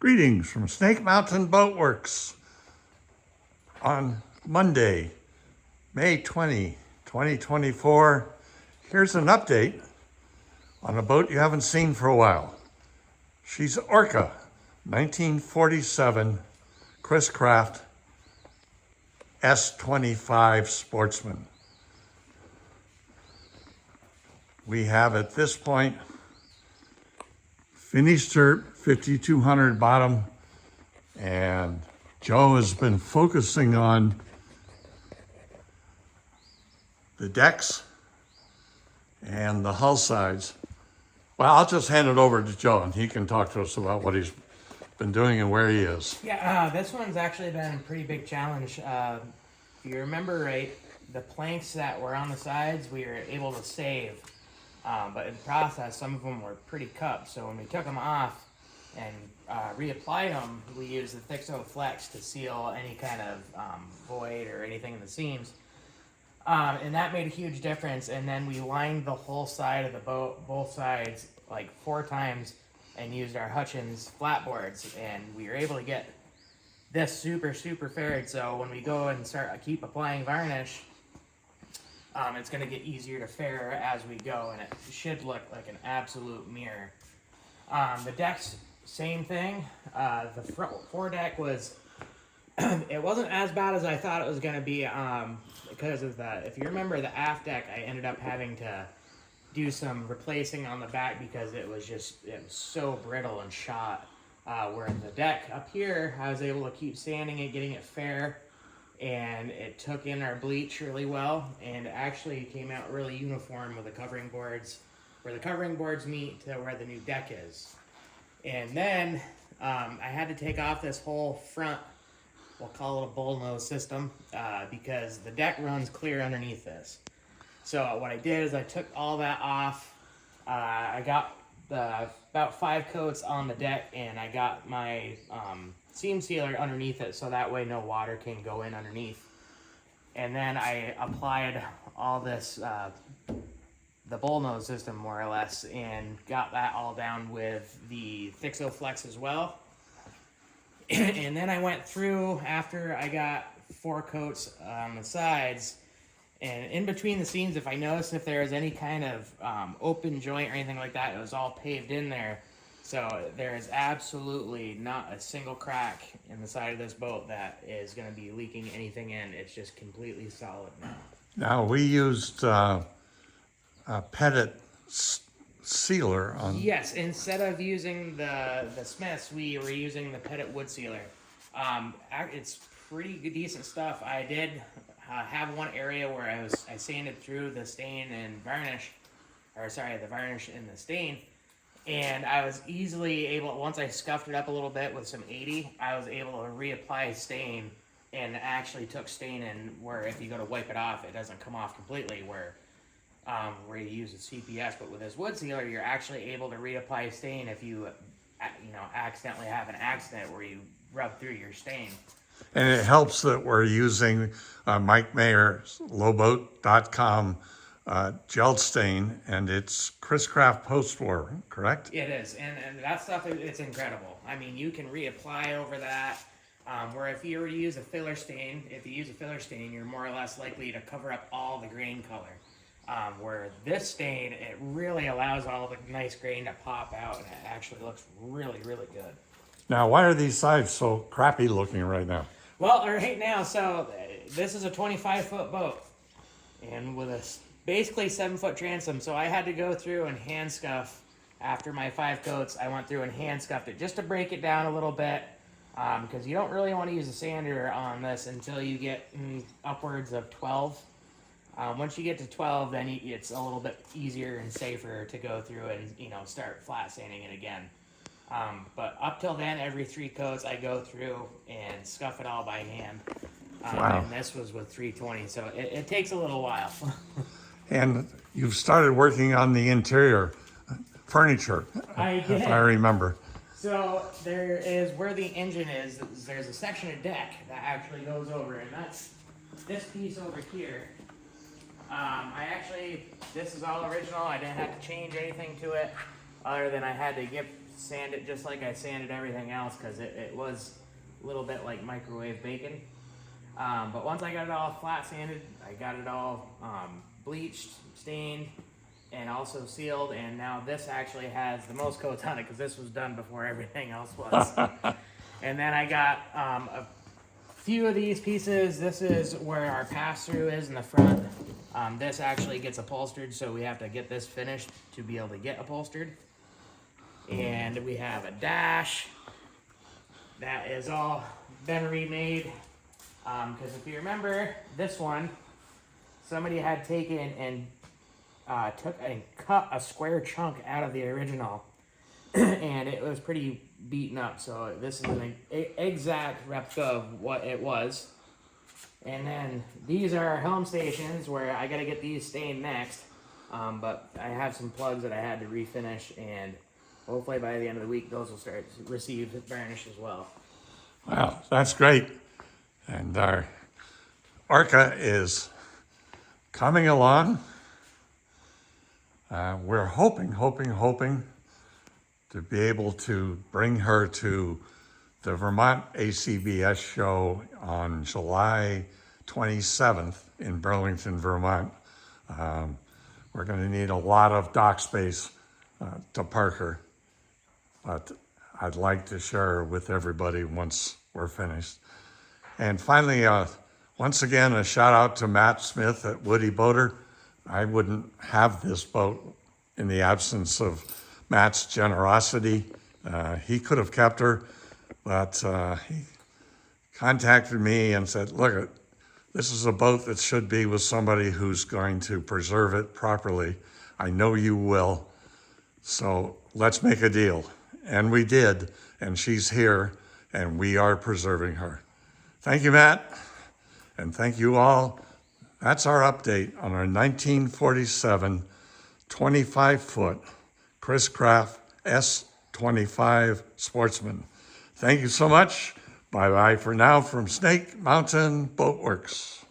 Greetings from Snake Mountain Boat Works on Monday, May 20, 2024. Here's an update on a boat you haven't seen for a while. She's Orca, 1947 Chris-Craft S-25 Sportsman. We have at this point finished her 5200 bottom, and Joe has been focusing on the decks and the hull sides. Well, I'll just hand it over to Joe and he can talk to us about what he's been doing and where he is. Yeah, this one's actually been a pretty big challenge. If you remember right, the planks that were on the sides, we were able to save. But in the process, some of them were pretty cupped. So when we took them off and reapplied them, we used the Thixo Flex to seal any kind of void or anything in the seams. And that made a huge difference. And then we lined the whole side of the boat, both sides, like 4 times, and used our Hutchins flatboards. And we were able to get this super faired. So when we go and keep applying varnish, it's going to get easier to fare as we go, and it should look like an absolute mirror. The decks, same thing. The foredeck was, it wasn't as bad as I thought it was going to be because of the, if you remember the aft deck, I ended up having to do some replacing on the back because it was so brittle and shot. Where the deck up here, I was able to keep sanding it, getting it fair. And it took in our bleach really well, and actually came out really uniform with the covering boards, where the covering boards meet to where the new deck is. And then I had to take off this whole front, we'll call it a bullnose system, because the deck runs clear underneath this. So what I did is I took all that off. I got about 5 coats on the deck, and I got my seam sealer underneath it, so that way no water can go in underneath. And then I applied all this, the bullnose system more or less, and got that all down with the Thixo Flex as well. And then I went through, after I got 4 coats on the sides, and in between the seams, if I noticed if there was any kind of open joint or anything like that, it was all paved in there. So there is absolutely not a single crack in the side of this boat that is going to be leaking anything in. It's just completely solid now. Now, we used a pettit sealer on... Yes, instead of using the Smiths, we were using the pettit wood sealer. It's pretty good, decent stuff. I did have one area where I sanded through the stain and varnish, or sorry, the varnish and the stain. And I was easily able, once I scuffed it up a little bit with some 80, I was able to reapply stain, and actually took stain in where if you go to wipe it off, it doesn't come off completely, where you use a CPES. But with this wood sealer, you're actually able to reapply stain if you accidentally have an accident where you rub through your stain. And it helps that we're using Mike Mayer's lowboat.com gel stain, and it's Chris-Craft post-war, correct? It is, and that stuff, it's incredible. I mean, you can reapply over that, where if you were to use a filler stain, you're more or less likely to cover up all the grain color. Where this stain, it really allows all the nice grain to pop out, and it actually looks really good. Now, why are these sides so crappy looking right now? Well, right now, so this is a 25-foot boat, and with a basically 7-foot transom, so I had to go through and hand scuff. After my 5 coats, I went through and hand scuffed it just to break it down a little bit, because you don't really want to use a sander on this until you get upwards of 12. Once you get to 12, then it's a little bit easier and safer to go through and start flat sanding it again. But up till then, every 3 coats, I go through and scuff it all by hand. Wow. And this was with 320, so it takes a little while. And you've started working on the interior furniture, I did. if I remember. So there is, where the engine is, there's a section of deck that actually goes over, and that's this piece over here. This is all original. I didn't have to change anything to it, other than I had to sand it just like I sanded everything else, because it was a little bit like microwave bacon. But once I got it all flat sanded, I got it all bleached, stained, and also sealed. And now this actually has the most coats on it, because this was done before everything else was. And then I got a few of these pieces. This is where our pass-through is in the front. This actually gets upholstered, so we have to get this finished to be able to get upholstered. And we have a dash that is all been remade. Because if you remember this one, somebody had taken and cut a square chunk out of the original, and it was pretty beaten up. So this is an exact replica of what it was. And then these are our helm stations, where I gotta get these stained next. But I have some plugs that I had to refinish, and hopefully by the end of the week, those will start to receive varnish as well. Wow, that's great. And our Orca is coming along. We're hoping to be able to bring her to the Vermont ACBS show on July 27th in Burlington, Vermont. We're going to need a lot of dock space to park her, but I'd like to share her with everybody once we're finished. And finally, once again, a shout out to Matt Smith at Woody Boater. I wouldn't have this boat in the absence of Matt's generosity. He could have kept her, but he contacted me and said, look, this is a boat that should be with somebody who's going to preserve it properly. I know you will, so let's make a deal. And we did, and she's here, and we are preserving her. Thank you, Matt, and thank you all. That's our update on our 1947 25-foot Chris-Craft S-25 Sportsman. Thank you so much. Bye-bye for now from Snake Mountain Boat Works.